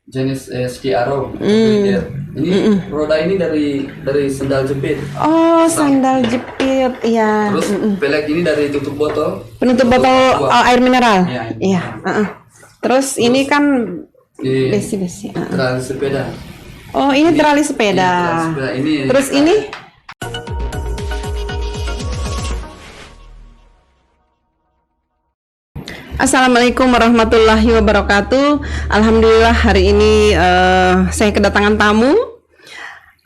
jenis ski arrow. Ini roda ini dari sandal jepit. Oh, sandal jepit, iya. Terus pelek ini dari tutup botol. Penutup botol air mineral. Iya. Terus ini kan besi-besi. Tali sepeda. Oh, ini tali sepeda. Ini terus ini? Assalamualaikum warahmatullahi wabarakatuh. Alhamdulillah hari ini saya kedatangan tamu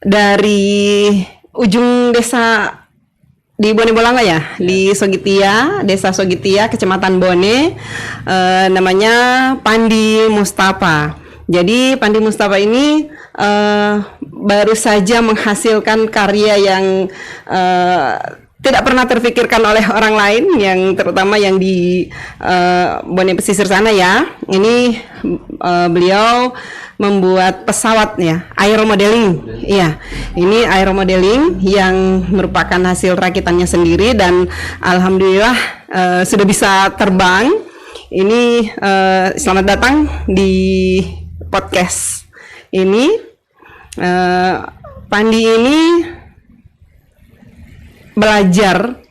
dari ujung desa di Bone Bolanga ya, di Sogitia, Desa Sogitia, Kecamatan Bone, namanya Pandi Mustafa. Jadi Pandi Mustafa ini baru saja menghasilkan karya yang tidak pernah terfikirkan oleh orang lain, yang terutama yang di Bone pesisir sana ya. Ini beliau membuat pesawat ya, aeromodeling. Iya, ini aeromodeling yang merupakan hasil rakitannya sendiri dan alhamdulillah sudah bisa terbang. Ini selamat datang di podcast ini. Pandi ini belajar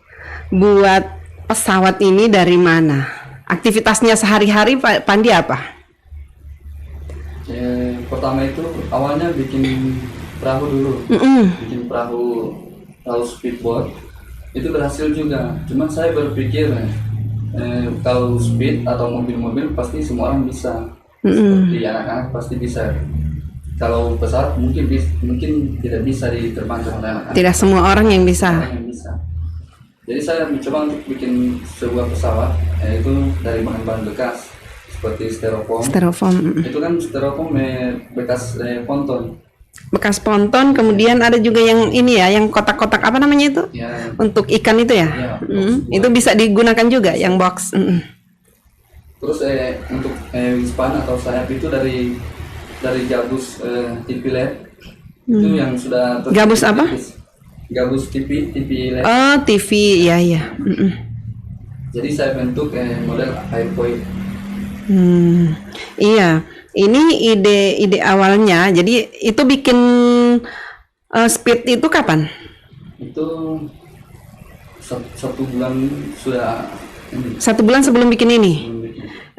buat pesawat ini dari mana? Aktivitasnya sehari-hari Pandi apa? Pertama itu awalnya bikin perahu dulu. Bikin perahu speedboat. Itu berhasil juga. Cuman saya berpikir kalau speed atau mobil-mobil pasti semua orang bisa. Seperti anak-anak pasti bisa. Kalau pesawat mungkin tidak bisa diterbangkan oleh anak-anak. Tidak semua orang yang bisa. Jadi saya mencoba untuk bikin sebuah pesawat, yaitu dari bahan-bahan bekas seperti styrofoam. Itu kan styrofoam bekas ponton. Bekas ponton, kemudian ada juga yang ini ya, yang kotak-kotak apa namanya itu? Ya. Untuk ikan itu ya? Itu bisa digunakan juga yang box. Terus untuk wingspan atau sayap itu dari gabus TV LED. Itu yang sudah gabus apa? Gabus TV LED. Oh, TV, iya. Jadi saya bentuk model airfoil. Iya, ini ide awalnya. Jadi itu bikin speed itu kapan? Itu satu bulan sudah. 1 bulan sebelum bikin ini.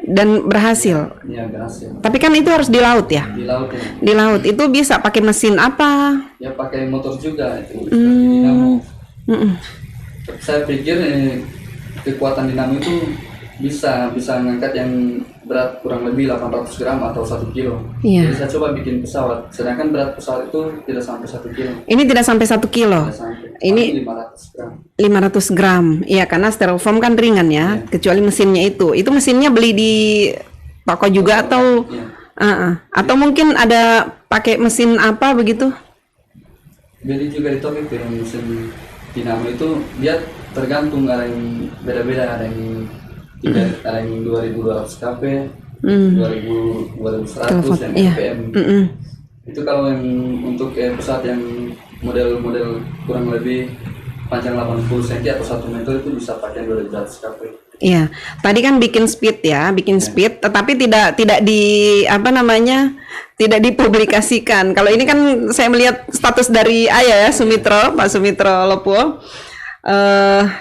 Dan berhasil. Iya, berhasil. Tapi kan itu harus di laut ya? Di laut. Ya. Di laut itu bisa pakai mesin apa? Ya pakai motor juga itu. Dinamo. Saya pikir kekuatan dinamo itu bisa ngangkat yang berat kurang lebih 800 gram atau 1 kilo. Iya. Jadi saya coba bikin pesawat. Sedangkan berat pesawat itu tidak sampai 1 kilo. Ini tidak sampai 1 kilo. Tidak sampai. Ini 500 gram. 500 gram. Iya, karena styrofoam kan ringan ya. Kecuali mesinnya itu. Itu mesinnya beli di toko juga atau atau mungkin ada pakai mesin apa begitu? Beli juga di toko itu yang mesin dinamo itu dia tergantung, ada yang beda-beda, ada yang 2200 kp, 2100 yang RPM. Itu kalau yang untuk pesawat yang model kurang lebih panjang 80 cm atau 1 meter itu bisa pakai 2200 kp. Iya, tadi kan bikin speed ya, speed, tetapi tidak tidak dipublikasikan. Kalau ini kan saya melihat status dari ayah ya, Pak Sumitro Lopo.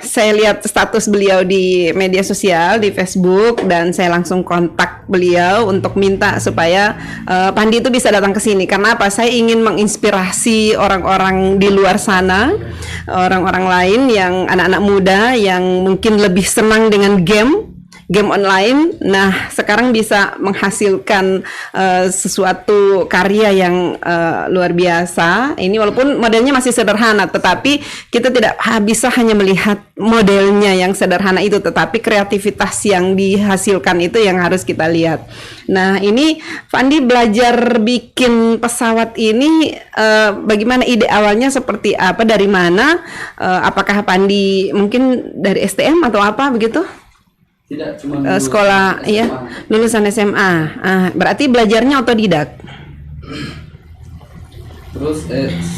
Saya lihat status beliau di media sosial, di Facebook, dan saya langsung kontak beliau untuk minta supaya Pandi itu bisa datang ke sini. Karena apa? Saya ingin menginspirasi orang-orang di luar sana, orang-orang lain yang anak-anak muda yang mungkin lebih senang dengan game online. Nah, sekarang bisa menghasilkan sesuatu karya yang luar biasa. Ini walaupun modelnya masih sederhana, tetapi kita tidak bisa hanya melihat modelnya yang sederhana itu, tetapi kreativitas yang dihasilkan itu yang harus kita lihat. Nah, ini Pandi belajar bikin pesawat ini bagaimana, ide awalnya seperti apa, dari mana? Apakah Pandi mungkin dari STM atau apa begitu? Tidak, cuma sekolah SMA. Ya, lulusan SMA. Berarti belajarnya otodidak. Terus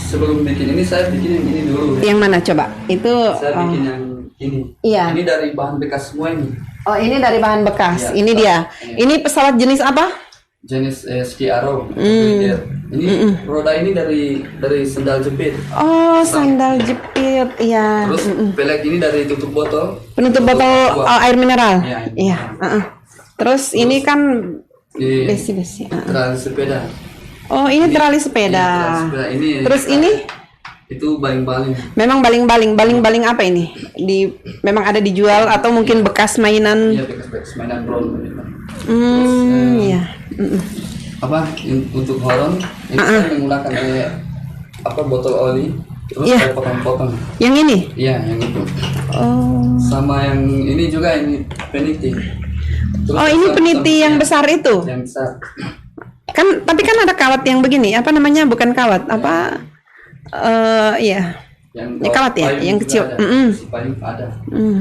sebelum bikin ini saya bikin yang ini dulu. Yang mana coba? Itu saya bikin yang ini. Iya. Ini dari bahan bekas semua ini. Oh, ini dari bahan bekas. Ya, ini dia. ya. Ini pesawat jenis apa? jenis ski arrow. Glider. Ini roda ini dari sendal jepit. Oh, sandal jepit, iya. Terus pelek ini dari tutup botol. Penutup botol air mineral. Iya, Iya. Terus ini kan Di besi-besi. tali sepeda. Oh, ini tali sepeda. Tali sepeda ini. Terus ini Itu baling-baling. memang baling-baling apa ini? Memang ada dijual atau mungkin bekas mainan? Iya, bekas mainan drone. Iya. Untuk horong itu saya menggunakan botol oli terus Iya. saya potong-potong. Yang ini? Iya, yang itu. Oh. Sama yang ini juga, ini peniti. Terus Oh, ini peniti yang besar itu. Yang besar. Kan tapi kan ada kawat yang begini. Apa namanya? Bukan kawat. Apa? Iya. Yang Ya, kawat ya, payung yang juga kecil. ada. Si payung ada.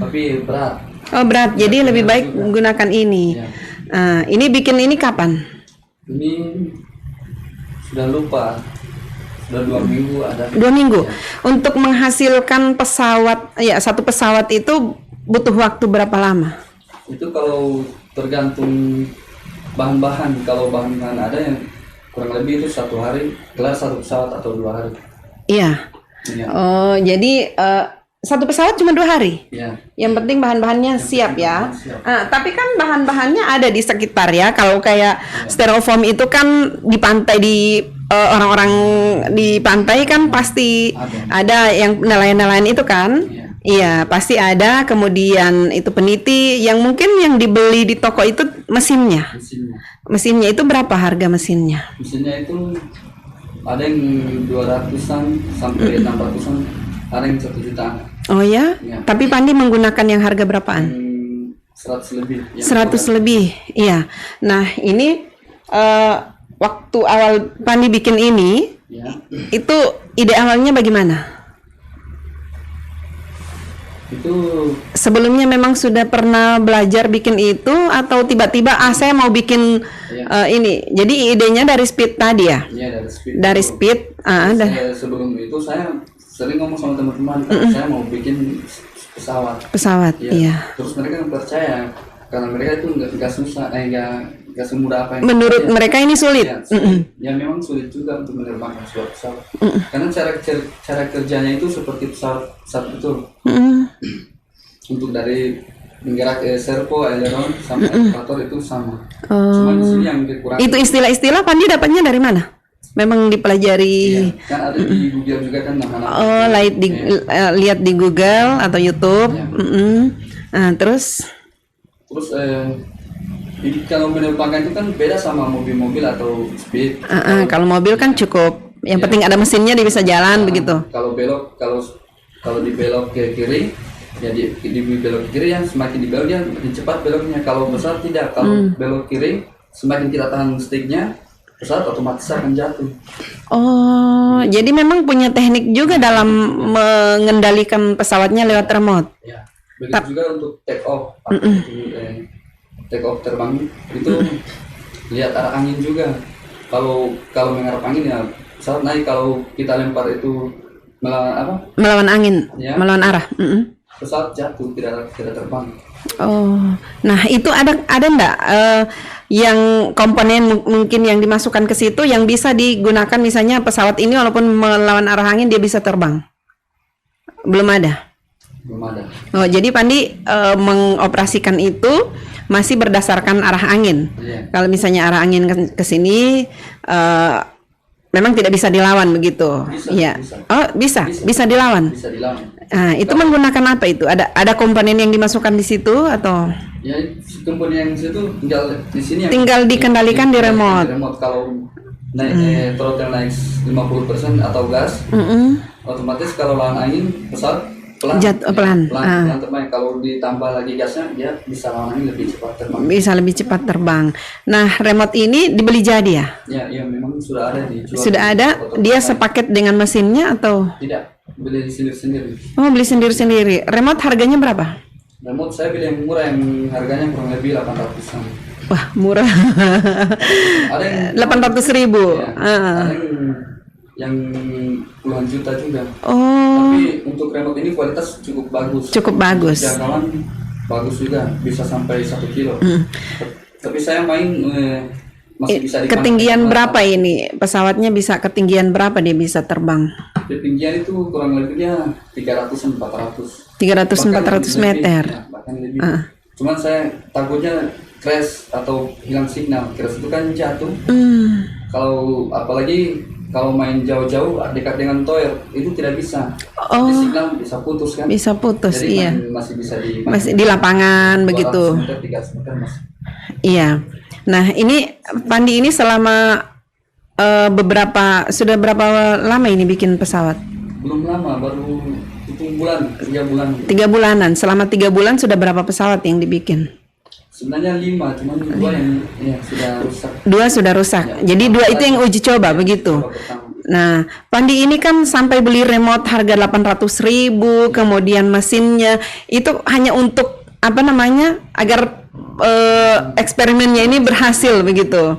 Tapi berat. Oh, berat. Jadi lebih baik menggunakan ini. Iya. Ini bikin ini kapan? Ini sudah lupa. Sudah 2 minggu ada. 2 minggu. Untuk menghasilkan pesawat, ya satu pesawat itu butuh waktu berapa lama? Itu kalau tergantung bahan-bahan. Kalau bahan-bahan ada yang kurang lebih itu 1 hari kelar satu pesawat atau 2 hari. Iya. Iya. Oh, jadi satu pesawat cuma 2 hari. Iya. Yang penting bahan-bahannya siap ya. siap. Tapi kan bahan-bahannya ada di sekitar ya. Kalau kayak styrofoam itu kan di pantai orang-orang di pantai kan pasti ada yang nelayan-nelayan itu kan. Iya. Iya, pasti ada. Kemudian itu peniti yang mungkin yang dibeli di toko itu mesinnya. Mesinnya itu berapa harga mesinnya? Mesinnya itu ada yang 200-an sampai 600-an, ada yang 1 jutaan. Oh ya? Iya. Tapi Pandi menggunakan yang harga berapaan? 100 lebih. Yang 100 lebih, iya. Nah, ini waktu awal Pandi bikin ini, Ya. itu ide awalnya bagaimana? Itu Sebelumnya memang sudah pernah belajar bikin itu atau tiba-tiba saya mau bikin ini. Jadi idenya dari Speed tadi ya? dari speed. Dari Speed, Sebelum itu saya sering ngomong sama teman-teman kalau saya mau bikin pesawat. pesawat, iya. Terus mereka percaya karena mereka itu nggak susah, nggak semudah apa yang Menurut mereka ini sulit. Ya, sulit. Ya memang sulit juga untuk menerbangkan sebuah pesawat. Karena cara kerjanya itu seperti pesawat itu. Untuk dari menggerak servo, aileron, sampai elevator itu sama. Cuma di sini yang kurang. Itu istilah-istilah Pandi dapatnya dari mana? Memang dipelajari. Iya, kan ada di Google juga kan nama-nama. Oh, lihat di Google atau YouTube. Nah, terus Jadi kalau menerbangkan itu kan beda sama mobil-mobil atau speed. kalau mobil kan cukup. Yang penting ada mesinnya dia bisa jalan begitu. Kalau belok, kalau dibelok ke kiri, ya di belok ke kiri, yang semakin dibelok dia makin cepat beloknya. Kalau pesawat tidak, kalau belok kiri, semakin kita tahan sticknya, pesawat otomatis akan jatuh. Oh, jadi memang punya teknik juga dalam mengendalikan pesawatnya lewat remote. Ya, begitu juga untuk take off. Take off terbang itu lihat arah angin juga. Kalau mengarah angin ya pesawat naik. Kalau kita lempar itu Melawan angin, Ya. melawan arah. pesawat jatuh, tidak terbang. Oh, nah itu ada enggak yang komponen mungkin yang dimasukkan ke situ yang bisa digunakan, misalnya pesawat ini walaupun melawan arah angin dia bisa terbang? Belum ada. Belum ada. Oh, jadi Pandi mengoperasikan itu masih berdasarkan arah angin. Iya. Kalau misalnya arah angin ke sini memang tidak bisa dilawan begitu. Iya. Oh, bisa dilawan. Bisa dilawan. Nah, itu menggunakan apa itu? Ada komponen yang dimasukkan di situ atau Ya, komponen yang situ tinggal di sini. tinggal dikendalikan di remote? Di remote kalau naik throttle naik 50% atau gas, otomatis kalau lawan angin pesawat pelan. Pelan. Pelan terbang. Kalau ditambah lagi gasnya, dia bisa lawan angin lebih cepat terbang. Bisa lebih cepat terbang. Nah, remote ini dibeli jadi ya? Ya, memang sudah ada dijual. Sudah ada. Dia sepaket dengan mesinnya atau? Tidak, beli sendiri-sendiri. Oh, beli sendiri-sendiri. Remote harganya berapa? Remote saya beli yang murah, yang harganya kurang lebih 800-an. Wah, murah. Ada yang 800.000. Ya, ada yang puluhan juta juga. Oh, Tapi untuk remote ini kualitas cukup bagus. cukup bagus. Jangkauan bagus juga, bisa sampai 1 kilo. Tapi saya main masih bisa dipakai. Ketinggian berapa ini? Pesawatnya bisa ketinggian berapa dia bisa terbang? Ketinggian itu kurang lebihnya 300-400. 300-400 meter. Ya, bahkan lebih. Cuman saya takutnya crash atau hilang signal. Crash itu kan jatuh. Kalau apalagi kalau main jauh-jauh dekat dengan tower itu tidak bisa. Oh. Jadi signal bisa putus kan? Bisa putus, Jadi iya. masih bisa Masih di lapangan 200 begitu. meter, 300 meter masih. Iya. Nah, ini Pandi ini selama sudah berapa lama ini bikin pesawat? Belum lama, baru hitung bulan, 3 bulan. 3 bulanan. Selama 3 bulan sudah berapa pesawat yang dibikin? Sebenarnya 5, cuman 2 yang ya, sudah rusak. 2 sudah rusak. Jadi 2 itu yang uji coba begitu. Coba pertama. Nah, Pandi ini kan sampai beli remote harga 800.000, kemudian mesinnya itu hanya untuk apa namanya? Agar eksperimennya ini berhasil begitu.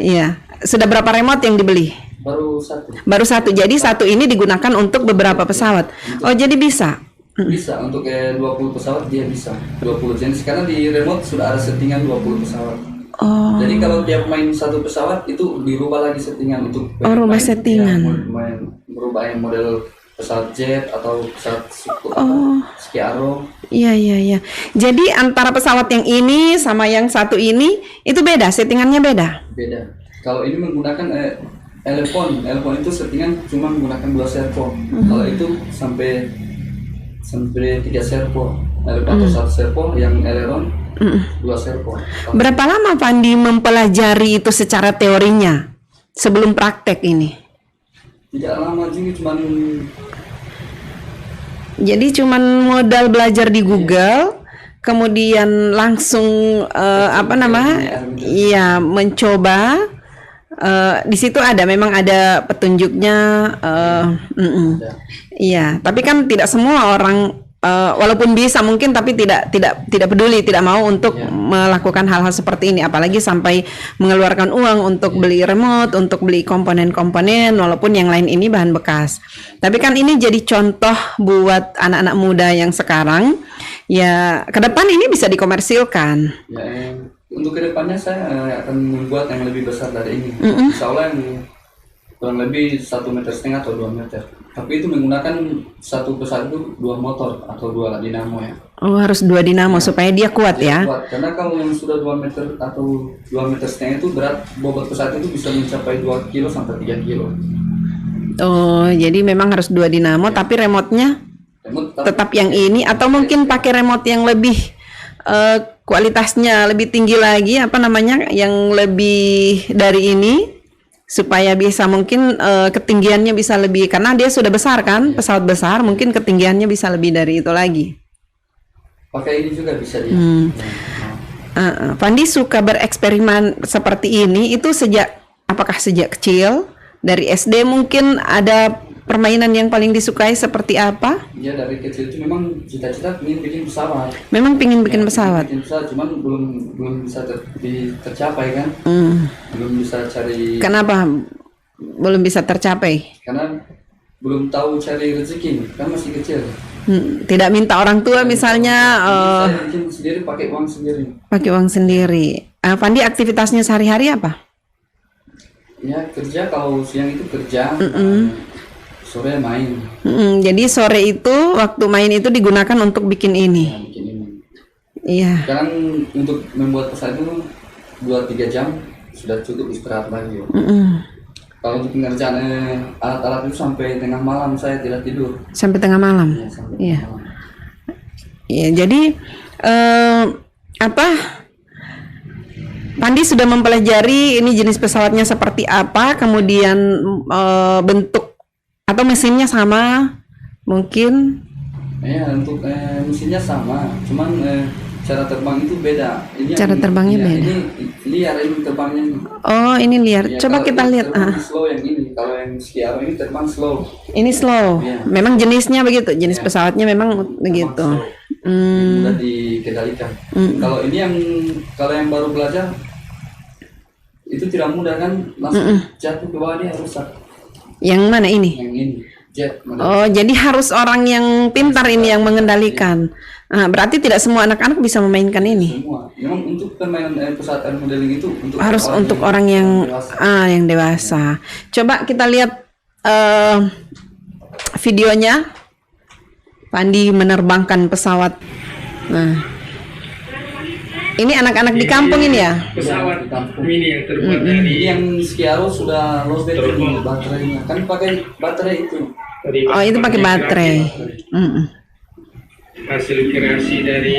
Iya. Sudah berapa remote yang dibeli? Baru 1. Baru 1. Jadi 1 ini digunakan untuk beberapa pesawat. Oh, jadi bisa. Bisa untuk 20 pesawat dia bisa. 20 jenis karena di remote sudah ada settingan 20 pesawat. Oh. Jadi kalau tiap main satu pesawat itu dirubah lagi settingan untuk rubah settingan. Merubah yang model pesawat jet atau pesawat Skiaro. Iya, iya, iya. Jadi antara pesawat yang ini sama yang satu ini itu beda, settingannya beda. Beda. Kalau ini menggunakan Elpon itu settingan cuma menggunakan 2 servo. Kalau itu sampai 3 servo. Elpon atau 1 servo, yang aileron 2 servo. Berapa lama Pandi mempelajari itu secara teorinya sebelum praktek ini? Tidak lama juga, Jadi cuman modal belajar di Google, kemudian langsung iya mencoba. Di situ memang ada petunjuknya. Iya, tapi kan tidak semua orang walaupun bisa mungkin tapi tidak peduli, tidak mau untuk melakukan hal-hal seperti ini, apalagi sampai mengeluarkan uang untuk beli remote, untuk beli komponen-komponen, walaupun yang lain ini bahan bekas. Tapi kan ini jadi contoh buat anak-anak muda yang sekarang ya, ke depan ini bisa dikomersilkan. Ya, untuk kedepannya saya akan membuat yang lebih besar dari ini. Insya Allah yang kurang lebih 1,5 meter atau 2 meter. Tapi itu menggunakan satu pesawat itu 2 motor atau 2 dinamo ya. Oh, harus 2 dinamo supaya dia kuat ya. Kuat. Karena kalau yang sudah 2 meter atau 2,5 meter itu berat, bobot pesawat itu bisa mencapai 2 kilo sampai 3 kilo. Oh, jadi memang harus 2 dinamo, tapi remote-nya tetap yang ini, atau mungkin pakai remote yang lebih kualitasnya lebih tinggi lagi, yang lebih dari ini, supaya bisa mungkin ketinggiannya bisa lebih, karena dia sudah besar kan, pesawat besar, mungkin ketinggiannya bisa lebih dari itu lagi. Pakai ini juga bisa dia. Pandi suka bereksperimen seperti ini itu apakah sejak kecil, dari SD mungkin ada permainan yang paling disukai seperti apa? Ya, dari kecil itu memang cita-cita ingin bikin pesawat. Memang pingin bikin pesawat. Bikin pesawat, cuman belum bisa tercapai kan? Belum bisa cari. Kenapa belum bisa tercapai? Karena belum tahu cari rezeki, kan masih kecil. Tidak minta orang tua misalnya. Saya bikin sendiri, pakai uang sendiri. Pakai uang sendiri. Pandi aktivitasnya sehari-hari apa? Ya, kerja, kalau siang itu kerja. Sore main. Jadi sore itu waktu main itu digunakan untuk bikin ini. Ya, bikin ini. Iya. Sekarang untuk membuat pesawat itu 2-3 jam sudah cukup istirahat lagi. Kalau untuk pengerjaan alat-alat itu sampai tengah malam saya tidak tidur. Sampai tengah malam. Ya, sampai Iya. tengah malam. Iya. Jadi Pandi sudah mempelajari ini jenis pesawatnya seperti apa, kemudian bentuk atau mesinnya sama mungkin. Ya, untuk mesinnya sama, cuman cara terbang itu beda. Cara terbangnya beda. Ini liar, ini terbangnya. Oh, ini liar. Ya, coba kita lihat. Slow yang ini. Kalau yang Skiaro ini terbang slow. Ini slow. Ya. Memang jenisnya begitu. Jenis pesawatnya memang begitu. Mudah dikendalikan. Kalau ini kalau yang baru belajar itu tidak mudah kan, langsung jatuh ke bawah, dia rusak. Yang mana ini? Yang ini. jet model. Oh, jadi harus orang yang pintar ini yang mengendalikan. Berarti tidak semua anak-anak bisa memainkan ini. Semua. Memang untuk permainan pesawat air modeling itu Harus untuk orang yang dewasa. yang dewasa. Coba kita lihat videonya. Pandi menerbangkan pesawat. Nah, ini anak-anak di kampung ini ya. Pesawat Di kampung. mini yang terbuat dari Ini yang Skiaro sudah lost battery baterainya. Kan pakai baterai itu. Oh, itu pakai baterai. Mm-mm. hasil kreasi dari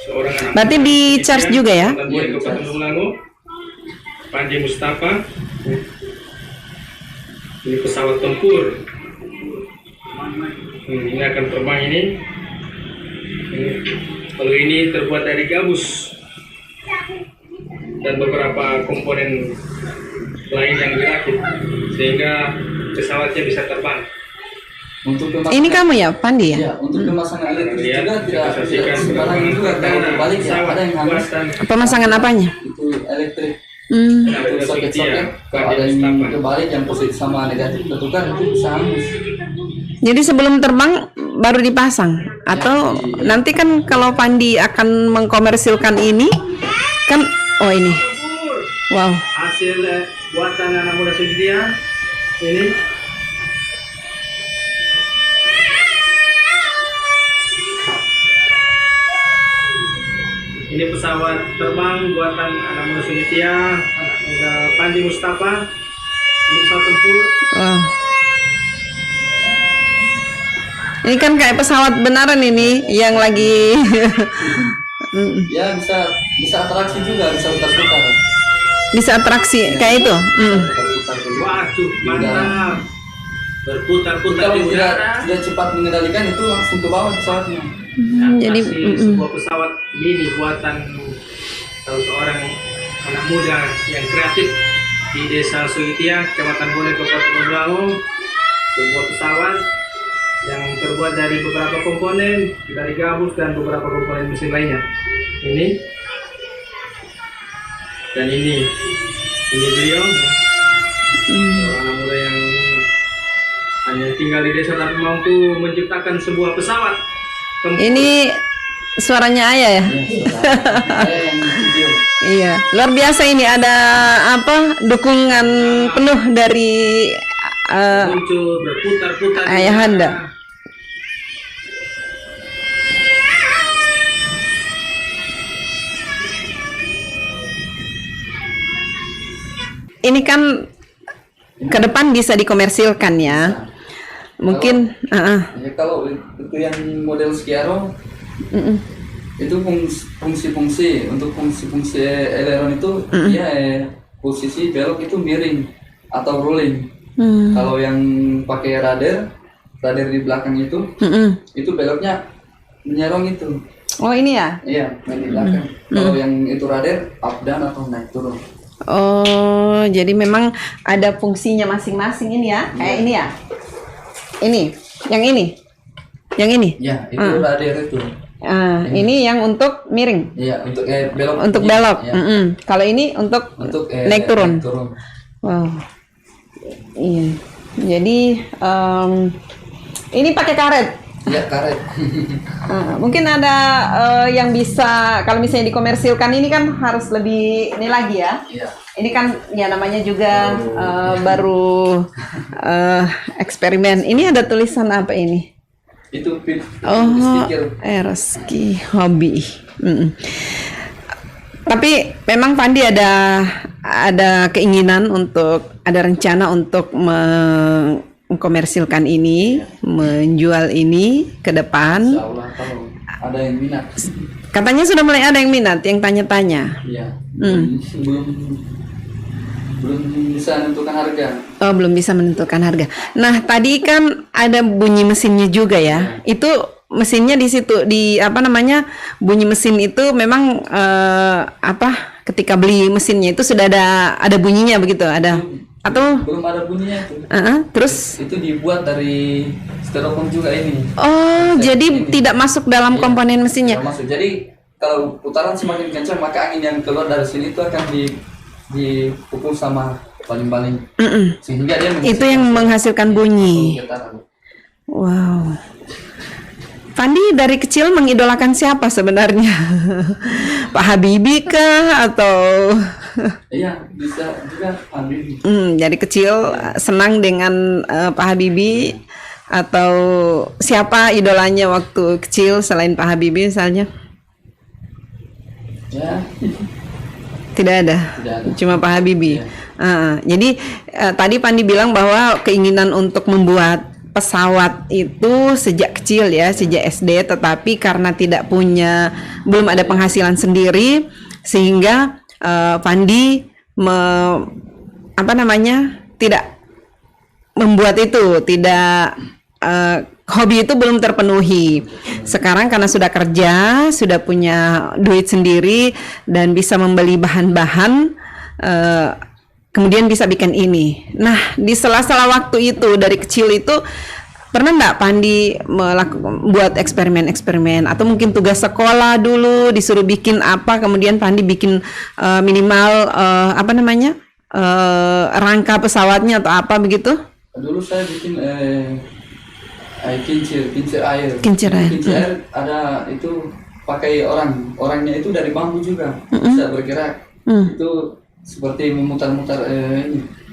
seorang anak. Berarti di charge juga ya? Dari Kabupaten Lulango, Pandi Mustafa. Ini pesawat tempur. Ini akan terbang ini. Kalau ini terbuat dari gabus dan beberapa komponen lain yang dirakit sehingga pesawatnya bisa terbang. Untuk pemasangan, Ini kamu ya, Pandi ya? ya, untuk pemasangan elektrik Lihat, juga kita tidak saksikan sembarangan juga. Kalau berbalik ya ada yang hangus. Pemasangan apanya? Itu elektrik. Hmm. Itu soket-soket. Kalau ada yang kebalik yang positif sama negatif bertukar itu bisa hangus. Jadi sebelum terbang baru dipasang atau nanti kan kalau Pandi akan mengkomersilkan ini kan ini. Wow. Hasil buatan anak muda Swedia ini. Ini pesawat terbang buatan anak muda Swedia, anak muda Pandi Mustafa. Ini pesawat tempur. Wow. Ini kan kayak pesawat beneran ini yang lagi Ya bisa atraksi juga, bisa putar-putar. bisa atraksi kayak itu. Putar-putar dulu. Waduh, mantap. Berputar-putar Kalau di udara. tidak cepat mengendalikan itu langsung ke bawah pesawatnya. Jadi sebuah pesawat mini buatan salah seorang anak muda yang kreatif di Desa Suitia, Kecamatan Bone, Kabupaten Lulango. Sebuah pesawat yang terbuat dari beberapa komponen, dari gabus dan beberapa komponen mesin lainnya. Ini dan ini beliau, seorang anak muda yang hanya tinggal di desa tapi mampu menciptakan sebuah pesawat. ini suaranya Ayah ya? Saya yang video. Iya, luar biasa ini ada dukungan penuh dari Muncul berputar-putar di Ayahanda. udara. Ini kan ke depan bisa dikomersilkan ya. Mungkin Ya, kalau itu yang model Skiaro itu fungsi-fungsi untuk fungsi-fungsi aileron itu dia posisi belok itu miring atau rolling. Kalau yang pakai radar di belakang itu beloknya menyerong itu. Oh ini ya? Iya, main di belakang. Kalau yang itu radar up down atau naik turun. Oh, jadi memang ada fungsinya masing-masing ini ya? Kayak ini ya? Ini, yang ini, yang ini. Ya, itu radar itu. Ini yang untuk miring. Iya, untuk belok. Untuk Iya, belok. iya. Kalau ini untuk naik turun. Wow. Iya. Jadi ini pakai karet. Iya, karet. Mungkin ada yang bisa kalau misalnya dikomersilkan ini kan harus lebih ini lagi ya. Iya. Ini kan ya namanya juga baru eksperimen. Ini ada tulisan apa ini? Itu Oh, stiker. Eroski Hobby. Tapi memang Pandi ada keinginan ada rencana untuk mengkomersilkan ini, menjual ini ke depan. Insya Allah kalau ada yang minat. Katanya sudah mulai ada yang minat, yang tanya-tanya. Iya. Belum bisa menentukan harga. Oh, belum bisa menentukan harga. Nah, tadi kan ada bunyi mesinnya juga ya. Itu mesinnya di situ bunyi mesin itu memang ketika beli mesinnya itu sudah ada bunyinya begitu, ada atau Belum ada bunyinya itu. terus Itu dibuat dari styrofoam juga ini. jadi Ini. tidak masuk dalam Iya, komponen mesinnya. tidak masuk. Jadi kalau putaran semakin kencang maka angin yang keluar dari sini itu akan dipukul sama baling-baling sehingga dia Itu yang menghasilkan bunyi. getaran. Wow. Pandi dari kecil mengidolakan siapa sebenarnya? Pak Habibie kah atau Iya, bisa juga Habibie. dari kecil senang dengan Pak Habibie atau siapa idolanya waktu kecil selain Pak Habibie misalnya? Ya, Tidak ada. tidak ada. Cuma Pak Habibie. Iya. Jadi tadi Pandi bilang bahwa keinginan untuk membuat pesawat itu sejak kecil ya, sejak SD, tetapi karena belum ada penghasilan sendiri, sehingga Pandi tidak membuat itu, hobi itu belum terpenuhi. Sekarang karena sudah kerja, sudah punya duit sendiri dan bisa membeli bahan-bahan, kemudian bisa bikin ini. Nah, di sela-sela waktu itu dari kecil itu pernah nggak Pandi buat eksperimen-eksperimen atau mungkin tugas sekolah dulu disuruh bikin apa, kemudian Pandi bikin minimal rangka pesawatnya atau apa begitu? Dulu saya bikin kincir air. Kincir air. Kincir air ada itu pakai orangnya itu dari bambu juga, bisa bergerak. Itu seperti memutar-mutar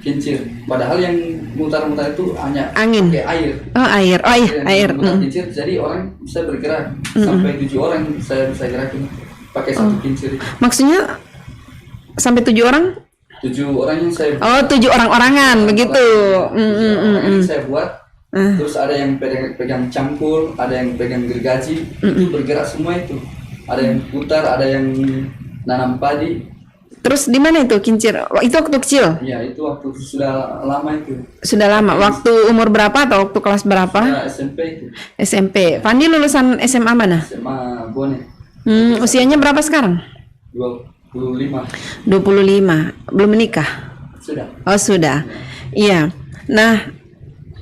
kincir. Padahal yang mutar-mutar itu hanya Angin. pakai air. Oh, air. Oh iya, air. Memutar kincir, jadi orang bisa bergerak sampai 7 orang saya bisa gerakin pakai satu kincir. Maksudnya sampai 7 orang? 7 orang yang saya Oh, 7 orang-orangan begitu. orang yang saya buat. Terus ada yang pegang cangkul, ada yang pegang gergaji, itu bergerak semua itu. Ada yang putar, ada yang nanam padi. Terus di mana itu kincir? Itu waktu kecil? Ya, itu waktu sudah lama itu. Sudah lama. Waktu umur berapa atau waktu kelas berapa? Ya, SMP itu. SMP. Pandi lulusan SMA mana? SMA Bone. Usianya berapa sekarang? 25. 25. Belum menikah? Sudah. Oh, sudah. Iya. Nah,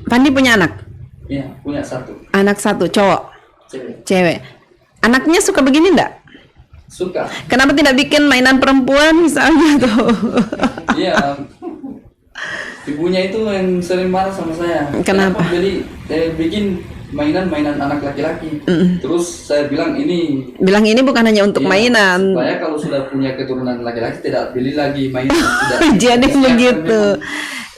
Pandi punya anak? Iya, punya satu. Anak satu, cowok? Cewek. Cewek. Anaknya suka begini enggak? Suka. Kenapa tidak bikin mainan perempuan misalnya tuh? Iya. Ibunya itu yang sering marah sama saya. Kenapa? Jadi bikin mainan anak laki-laki. Terus saya bilang ini bukan hanya untuk iya, mainan. supaya kalau sudah punya keturunan laki-laki tidak beli lagi mainan. Tidak. Jadi begitu.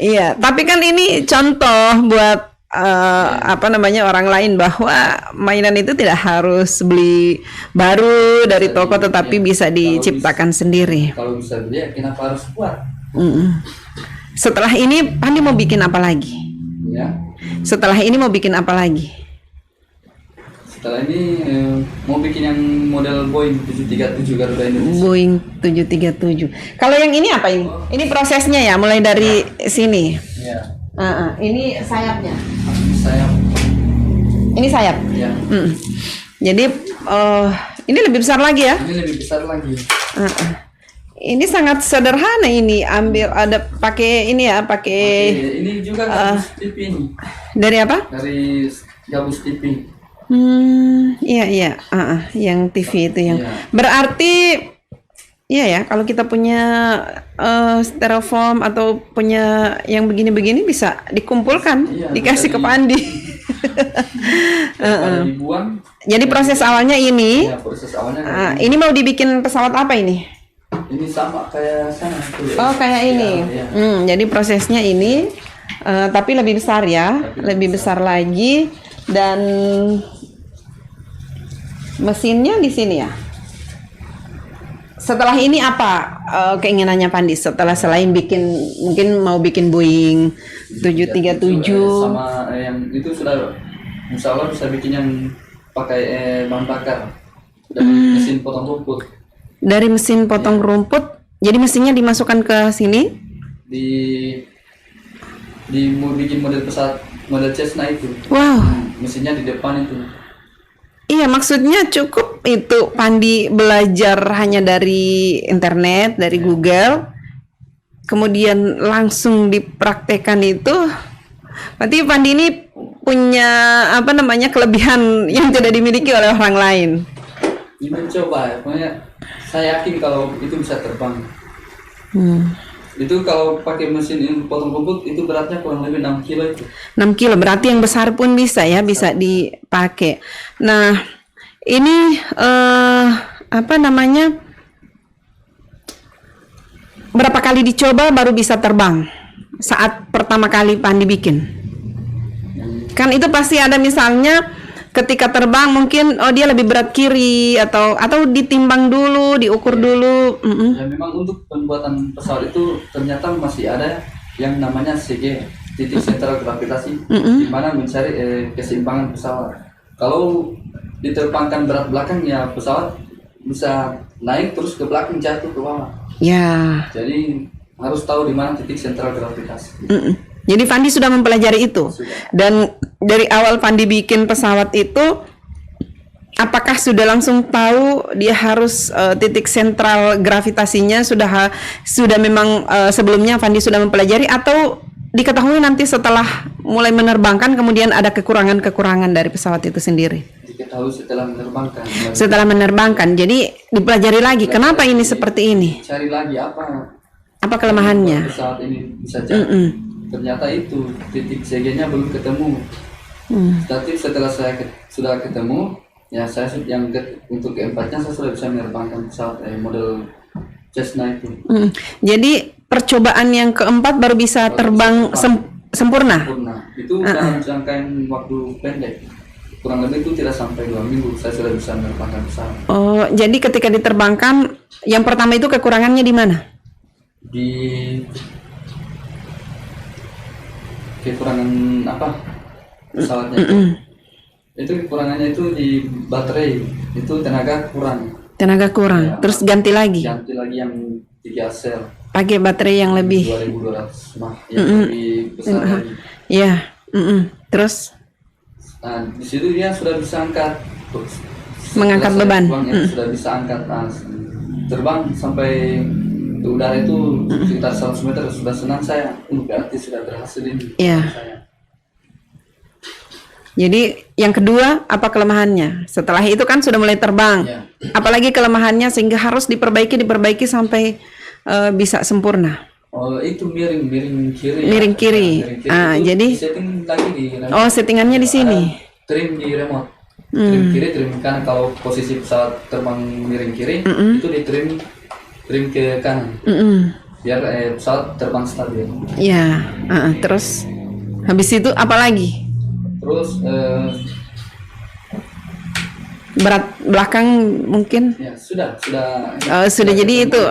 Iya, tapi kan ini contoh buat orang lain bahwa mainan itu tidak harus beli baru dari toko, tetapi bisa diciptakan sendiri. Kalau bisa beli, ya kenapa harus buat? Setelah ini Pandi mau bikin apa lagi? Ya. Setelah ini mau bikin apa lagi? Setelah ini mau bikin yang model Boeing 737 Garuda Indonesia. Boeing 737. Kalau yang ini apa ini? Ini prosesnya ya, mulai dari sini. Ya. Ini sayapnya. Saya. Ini sayap. Ya. Jadi ini lebih besar lagi ya? Ini lebih besar lagi. Ini sangat sederhana ini. Pakai ini ya, pakai Ini juga gabus TV ini. dari apa? Dari gabus TV. Iya. Yang TV itu yang. Iya. Berarti iya ya, kalau kita punya styrofoam atau punya yang begini-begini bisa dikumpulkan, Iya, dikasih bisa ke Pandi. Daripada dibuang. Jadi proses awalnya ini. Ya, proses awalnya. Ini mau dibikin pesawat apa ini? Ini sama kayak sana. Tuh, Oh, kayak ini. Ya. Jadi prosesnya ini, tapi lebih besar ya, lebih besar lagi, dan mesinnya di sini ya. Setelah ini apa keinginannya Pandi? Selain mungkin mau bikin Boeing 737. Sama yang itu sudah, insya Allah bisa bikin yang pakai bahan bakar dari mesin potong rumput. Dari mesin potong rumput, jadi mesinnya dimasukkan ke sini? Mau bikin model pesawat, model Cessna itu. Wow. Mesinnya di depan itu. Iya, maksudnya cukup itu Pandi belajar hanya dari internet, dari Google, kemudian langsung dipraktekkan itu. Berarti Pandi ini punya kelebihan yang tidak dimiliki oleh orang lain. Ini mencoba ya, pokoknya saya yakin kalau itu bisa terbang. Itu kalau pakai mesin ini potong rumput itu beratnya kurang lebih 6 kilo itu. 6 kilo, berarti yang besar pun bisa ya, bisa dipakai. Nah, ini apa namanya? Berapa kali dicoba baru bisa terbang? Saat pertama kali Pandi bikin. Kan itu pasti ada misalnya ketika terbang mungkin dia lebih berat kiri atau ditimbang dulu, diukur dulu. Ya memang untuk pembuatan pesawat itu ternyata masih ada yang namanya CG, titik sentral gravitasi, di mana mencari keseimbangan pesawat. Kalau diterbangkan berat belakang ya pesawat bisa naik terus ke belakang, jatuh ke bawah. Ya. Jadi harus tahu di mana titik sentral gravitasi. Jadi Fandi sudah mempelajari itu. Dan dari awal Fandi bikin pesawat itu, apakah sudah langsung tahu dia harus titik sentral gravitasinya sudah memang sebelumnya Fandi sudah mempelajari, atau diketahui nanti setelah mulai menerbangkan kemudian ada kekurangan-kekurangan dari pesawat itu sendiri? Diketahui setelah menerbangkan. Setelah menerbangkan, jadi dipelajari lagi kenapa ini seperti ini. Cari lagi apa kelemahannya? Pesawat ini bisa jadi. Ternyata itu titik CG-nya belum ketemu. Tapi setelah saya sudah ketemu, ya saya untuk keempatnya saya sudah bisa menerbangkan pesawat model Cessna itu. Jadi percobaan yang keempat baru bisa terbang sempurna. Itu dalam jangkaan waktu pendek. Kurang lebih itu tidak sampai 2 minggu saya sudah bisa menerbangkan pesawat. Oh, jadi ketika diterbangkan, yang pertama itu kekurangannya di mana? Di kekurangan apa pesawatnya itu kekurangannya itu di baterai, itu tenaga kurang ya, terus ganti lagi yang 3 sel, pakai baterai yang lebih 2200 mah yang lebih besar lagi ya. Terus di situ dia sudah bisa mengangkat beban, sudah bisa angkat, terbang sampai di udara itu sekitar 100 meter sudah senang saya, berarti sudah berhasil ini. Iya. Jadi yang kedua apa kelemahannya? Setelah itu kan sudah mulai terbang. Ya. Apalagi kelemahannya sehingga harus diperbaiki sampai bisa sempurna. Oh, itu miring kiri. Miring kiri. Jadi setting lagi di remote. Oh, settingannya di sini. Trim di remote. Trim kiri, trim kanan. Kalau posisi pesawat terbang miring kiri, itu di trim ke kanan, biar pesawat terbang stabil. Ya, terus habis itu apa lagi? Terus berat belakang mungkin? Ya sudah. Sudah jadi itu.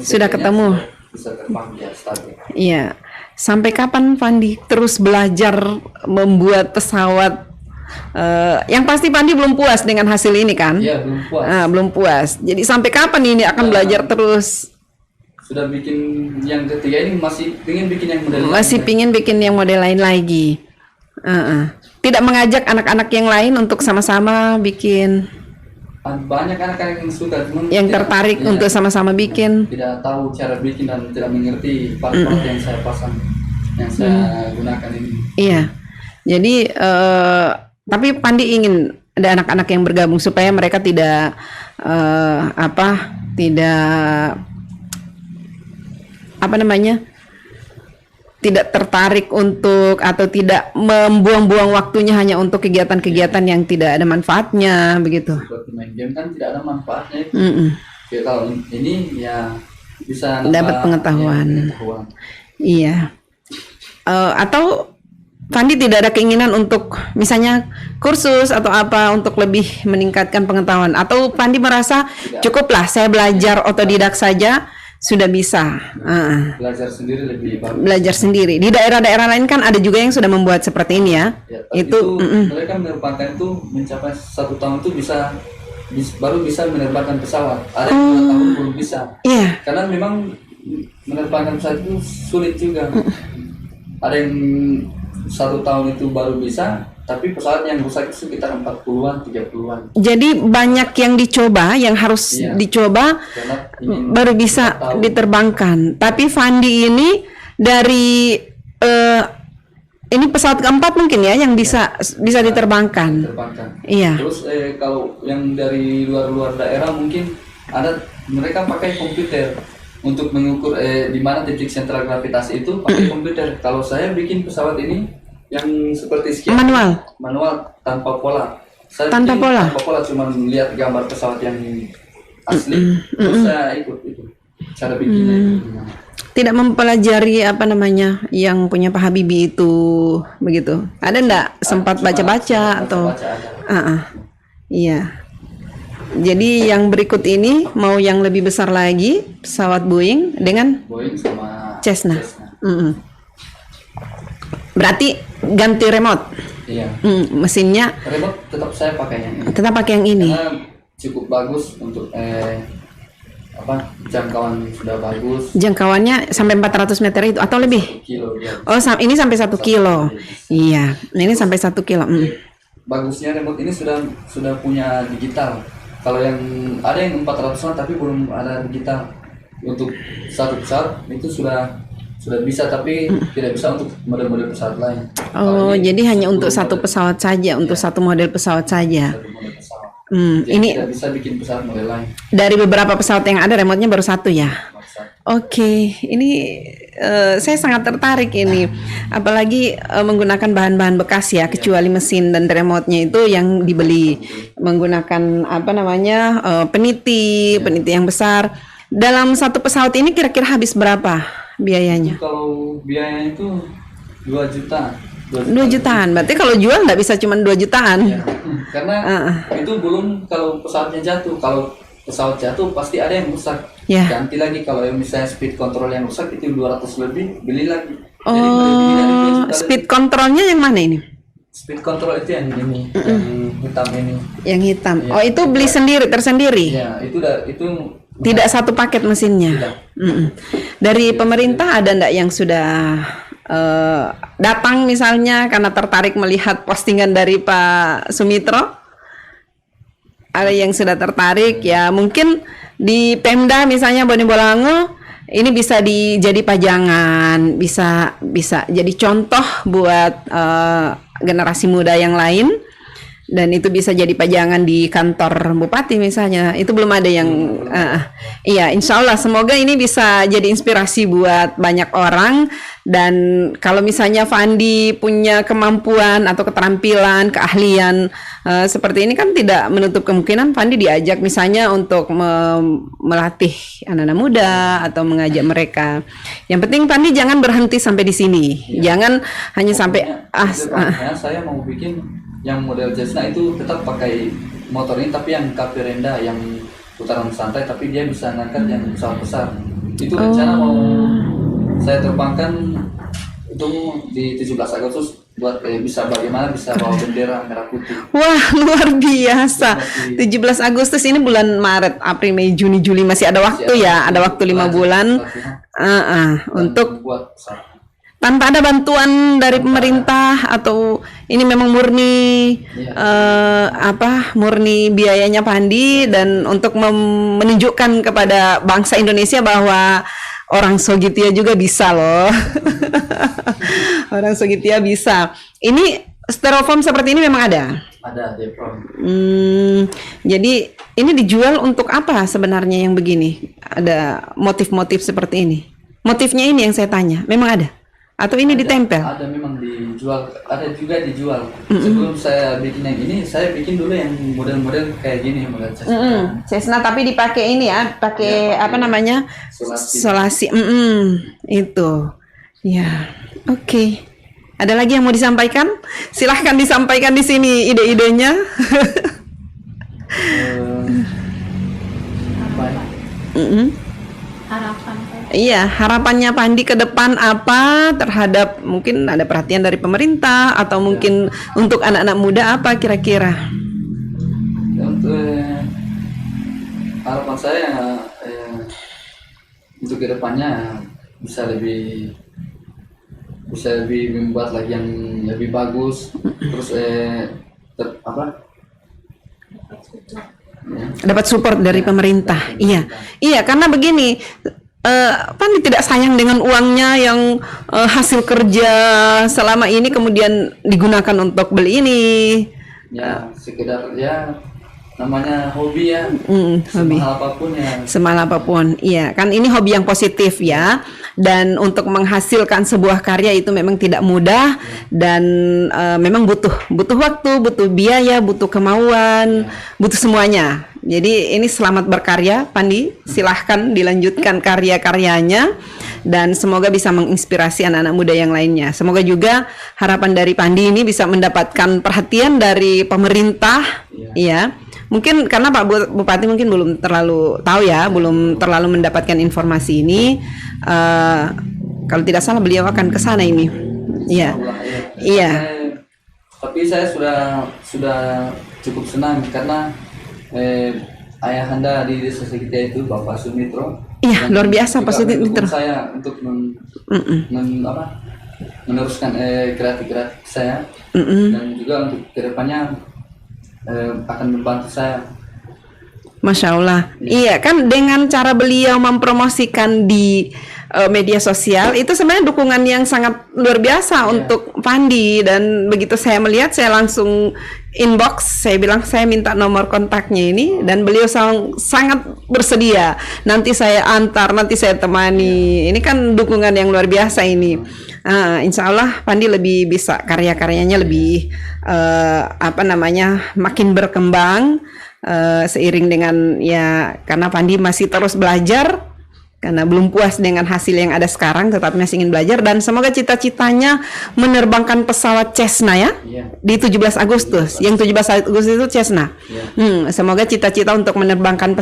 Sudah ketemu. Bisa terbang ya stabil. Iya. Sampai kapan Fandi terus belajar membuat pesawat? Yang pasti Pandi belum puas dengan hasil ini kan? Iya, belum puas. Belum puas. Jadi sampai kapan ini akan belajar terus? Sudah bikin yang ketiga ini masih pingin bikin yang model pingin bikin yang model lain lagi. Tidak mengajak anak-anak yang lain untuk sama-sama bikin? Banyak anak-anak yang suka, yang tertarik untuk sama-sama bikin. Tidak tahu cara bikin dan tidak mengerti part-part yang saya pasang, yang saya gunakan ini. Iya. Jadi tapi Pandi ingin ada anak-anak yang bergabung supaya mereka tidak tidak tertarik untuk atau tidak membuang-buang waktunya hanya untuk kegiatan-kegiatan yang tidak ada manfaatnya begitu. Seperti main game kan tidak ada manfaatnya itu. Ya, kalau ini ya bisa dapat pengetahuan. Iya. Atau Fandi tidak ada keinginan untuk misalnya kursus atau apa untuk lebih meningkatkan pengetahuan, atau Fandi merasa cukuplah saya belajar otodidak saja sudah bisa. Belajar sendiri lebih bagus. Belajar sendiri. Di daerah-daerah lain kan ada juga yang sudah membuat seperti ini ya. Itu mereka menerbangkan itu mencapai 1 tahun itu baru bisa menerbangkan pesawat. Ada yang 2 tahun belum bisa. Iya. Karena memang menerbangkan pesawat itu sulit juga. Ada yang 1 tahun itu baru bisa, tapi pesawat yang rusak itu sekitar 40-an, 30-an. Jadi banyak yang dicoba, yang harus dicoba baru bisa diterbangkan. Tapi Fandi ini dari ini pesawat keempat mungkin ya yang bisa diterbangkan. Iya. Terus kalau yang dari luar daerah mungkin ada mereka pakai komputer. untuk mengukur di mana titik sentral gravitasi itu pakai komputer. Kalau saya bikin pesawat ini yang seperti sekian manual tanpa pola. Saya Tanpa bikin pola? Tanpa pola, cuma lihat gambar pesawat yang asli, terus saya ikut itu cara bikinnya itu gimana. Tidak mempelajari apa namanya yang punya Pak Habibie itu begitu. Ada enggak sempat Cuma baca-baca atau baca aja. Iya. Jadi yang berikut ini mau yang lebih besar lagi, pesawat Boeing dengan Boeing sama Cessna. Berarti ganti remote. Iya. Mesinnya Remote tetap saya pakai yang ini. tetap pakai yang ini. Karena cukup bagus untuk jangkauan sudah bagus. Jangkauannya sampai 400 meter itu atau lebih? Kilo ya. Oh, ini sampai 1 kilo. Iya, ini sampai 1 kilo. Bagusnya remote ini sudah punya digital. Kalau yang ada yang 400-an tapi belum ada digital. Untuk satu pesawat itu sudah bisa, tapi tidak bisa untuk model-model pesawat lain. Oh, Kalau ini jadi hanya untuk 10 satu model- pesawat saja, untuk satu model pesawat saja. satu model pesawat. Jadi Ini tidak bisa bikin pesawat model lain. dari beberapa pesawat yang ada remote-nya baru satu ya. Maksa. Oke, ini saya sangat tertarik ini, apalagi menggunakan bahan-bahan bekas ya, kecuali mesin dan remote-nya itu yang dibeli, menggunakan apa namanya peniti yang besar. Dalam satu pesawat ini kira-kira habis berapa biayanya? Kalau biayanya itu 2 juta. 2 jutaan, berarti kalau jual nggak bisa cuma 2 jutaan. Ya, karena itu belum kalau pesawatnya jatuh. Kalau pesawat jatuh pasti ada yang rusak. Ya. Ganti lagi, kalau yang misalnya speed control yang rusak itu 200 lebih, beli lagi. Jadi Oh, melebihi dari 2 juta. speed controlnya yang mana ini? Speed control itu yang ini, yang hitam ini. Yang hitam. Iya. Oh, itu beli tersendiri. Ya, itu Tidak satu paket mesinnya. Tidak. Dari pemerintah ada ndak yang sudah datang misalnya karena tertarik melihat postingan dari Pak Sumitro? Ada yang sudah tertarik ya, mungkin di Pemda misalnya Bone Bolango ini bisa jadi pajangan, bisa jadi contoh buat generasi muda yang lain. Dan itu bisa jadi pajangan di kantor bupati misalnya. Itu belum ada yang iya, insya Allah semoga ini bisa jadi inspirasi buat banyak orang. Dan kalau misalnya Fandi punya kemampuan atau keterampilan, keahlian seperti ini, kan tidak menutup kemungkinan Fandi diajak misalnya untuk melatih anak-anak muda atau mengajak mereka. Yang penting Fandi jangan berhenti sampai di sini. Jangan hanya sampai Kedepannya saya mau bikin yang model Cessna itu tetap pakai motor ini, tapi yang KP rendah, yang putaran santai, tapi dia bisa ngangkat yang pesawat besar. Itu rencana mau saya terbangkan itu di 17 Agustus buat bisa bagaimana bisa bawa bendera merah putih. Wah, luar biasa. 17 Agustus ini bulan Maret, April, Mei, Juni, Juli masih ada waktu ya, ada waktu 5 bulan untuk buat pesawat. tanpa ada bantuan dari pemerintah atau ini memang murni murni biayanya Pandi, dan untuk menunjukkan kepada bangsa Indonesia bahwa orang Sogitia juga bisa loh. Orang Sogitia bisa. Ini styrofoam seperti ini memang ada. Ada Depron. Jadi ini dijual untuk apa sebenarnya yang begini? Ada motif-motif seperti ini. Motifnya ini yang saya tanya, memang ada? Atau ini ditempel? Ada memang dijual, ada juga dijual. Sebelum saya bikin yang ini, saya bikin dulu yang model-model kayak gini, model Cessna. Cessna tapi dipakai ini ya, pakai apa namanya? Solasi. Itu. Ya, oke. Ada lagi yang mau disampaikan? Silahkan disampaikan di sini ide-idenya. Apa ya? Harapan Iya, harapannya Pandi ke depan apa terhadap mungkin ada perhatian dari pemerintah atau mungkin untuk anak-anak muda apa kira-kira? Untuk harapan saya untuk kedepannya bisa lebih membuat lagi yang lebih bagus, terus Dapat support dari pemerintah. Iya, karena begini. Pandi tidak sayang dengan uangnya yang hasil kerja selama ini kemudian digunakan untuk beli ini. ya sekedar ya namanya hobi ya, hobi. semahal apapun ya. Semahal apapun, iya kan ini hobi yang positif ya. Dan untuk menghasilkan sebuah karya itu memang tidak mudah dan memang butuh waktu, butuh biaya, butuh kemauan, butuh semuanya. Jadi ini selamat berkarya, Pandi. Silahkan dilanjutkan karya-karyanya dan semoga bisa menginspirasi anak-anak muda yang lainnya. Semoga juga harapan dari Pandi ini bisa mendapatkan perhatian dari pemerintah, ya. Mungkin karena Pak Bupati mungkin belum terlalu tahu ya, belum terlalu mendapatkan informasi ini. Kalau tidak salah beliau akan ke sana ini. Iya. Iya. Tapi saya sudah cukup senang karena ayahanda di desa kita itu Bapak Sumitro. Iya, luar biasa Pak Sumitro. Saya untuk meneruskan kreatif saya dan juga untuk kedepannya akan membantu saya. Masya Allah. Iya kan dengan cara beliau mempromosikan di media sosial itu sebenarnya dukungan yang sangat luar biasa untuk Pandi. Dan begitu saya melihat saya langsung inbox, saya bilang saya minta nomor kontaknya ini dan beliau sangat bersedia. Nanti saya antar, nanti saya temani. Ini kan dukungan yang luar biasa ini. Insya Allah Pandi lebih bisa, karya-karyanya lebih makin berkembang seiring dengan ya, karena Pandi masih terus belajar karena belum puas dengan hasil yang ada sekarang, tetapi masih ingin belajar dan semoga cita-citanya menerbangkan pesawat Cessna ya di 17 Agustus. Yang 17 Agustus itu Cessna. Semoga cita-cita untuk menerbangkan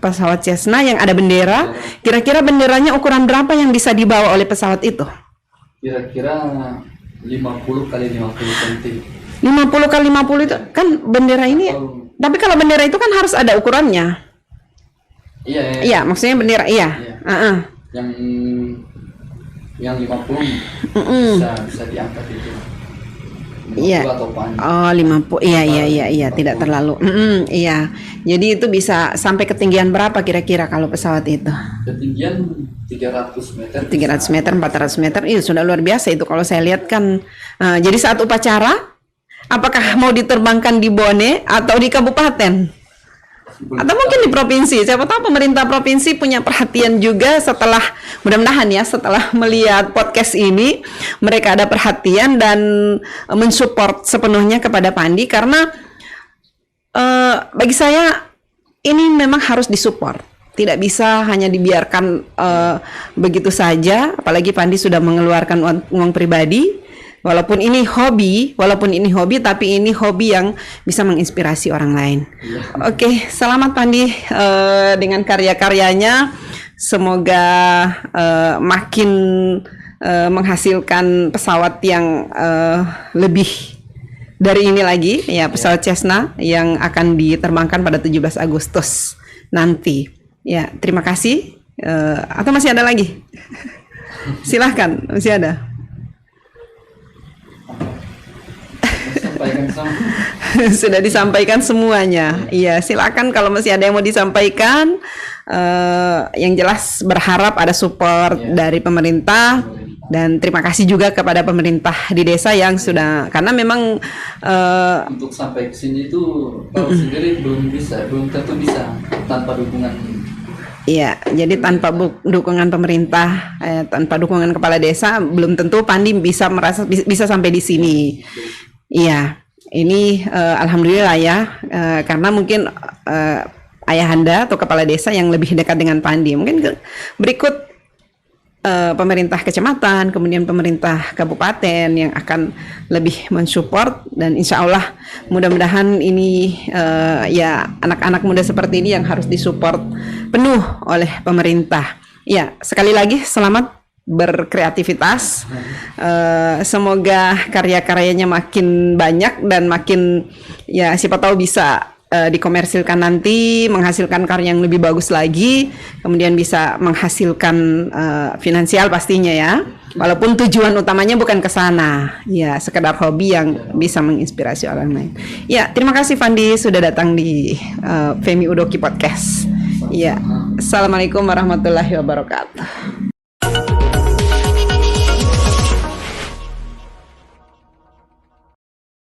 pesawat Cessna yang ada bendera. Kira-kira benderanya ukuran berapa yang bisa dibawa oleh pesawat itu? Kira-kira 50 kali 50 cm. 50 kali 50 itu kan bendera ini. Tapi kalau bendera itu kan harus ada ukurannya. Iya. Iya, maksudnya bendera iya. Yang 50 bisa diangkat itu. 50 Iya. atau panjang. Oh, 50. Iya, tidak terlalu. Iya. Jadi itu bisa sampai ketinggian berapa kira-kira kalau pesawat itu? Ketinggian 300 meter. 300 meter, 400 meter. Itu sudah luar biasa itu kalau saya lihat kan. Jadi saat upacara apakah mau diterbangkan di Bone atau di kabupaten? Atau mungkin di provinsi? Siapa tahu pemerintah provinsi punya perhatian juga setelah, mudah-mudahan ya, setelah melihat podcast ini mereka ada perhatian dan mensupport sepenuhnya kepada Pandi karena bagi saya ini memang harus disupport. Tidak bisa hanya dibiarkan begitu saja, apalagi Pandi sudah mengeluarkan uang pribadi. Walaupun ini hobi, tapi ini hobi yang bisa menginspirasi orang lain. Oke, selamat Pandi dengan karya-karyanya. Semoga makin menghasilkan pesawat yang lebih dari ini lagi, ya pesawat Cessna yang akan diterbangkan pada 17 Agustus nanti. Ya, terima kasih. Atau masih ada lagi? Silahkan, masih ada. Sudah disampaikan semuanya. Iya, silakan kalau masih ada yang mau disampaikan. Yang jelas berharap ada support dari pemerintah dan terima kasih juga kepada pemerintah di desa yang sudah, karena memang untuk sampai ke sini itu kalau sendiri belum tentu bisa tanpa dukungan. Iya, jadi tanpa dukungan pemerintah, tanpa dukungan kepala desa, belum tentu Pandi bisa sampai di sini. Iya, ini alhamdulillah ya, karena mungkin ayahanda atau kepala desa yang lebih dekat dengan Pandi. Mungkin berikut pemerintah kecamatan, kemudian pemerintah kabupaten yang akan lebih mensupport dan insya Allah mudah-mudahan ini ya anak-anak muda seperti ini yang harus disupport penuh oleh pemerintah. Ya, sekali lagi selamat berkreativitas. Semoga karya-karyanya makin banyak dan makin ya siapa tahu bisa dikomersilkan nanti, menghasilkan karya yang lebih bagus lagi, kemudian bisa menghasilkan finansial pastinya ya. Walaupun tujuan utamanya bukan ke sana, ya sekedar hobi yang bisa menginspirasi orang lain. Ya, terima kasih Pandi sudah datang di Femi Udoki Podcast. Ya, assalamualaikum warahmatullahi wabarakatuh.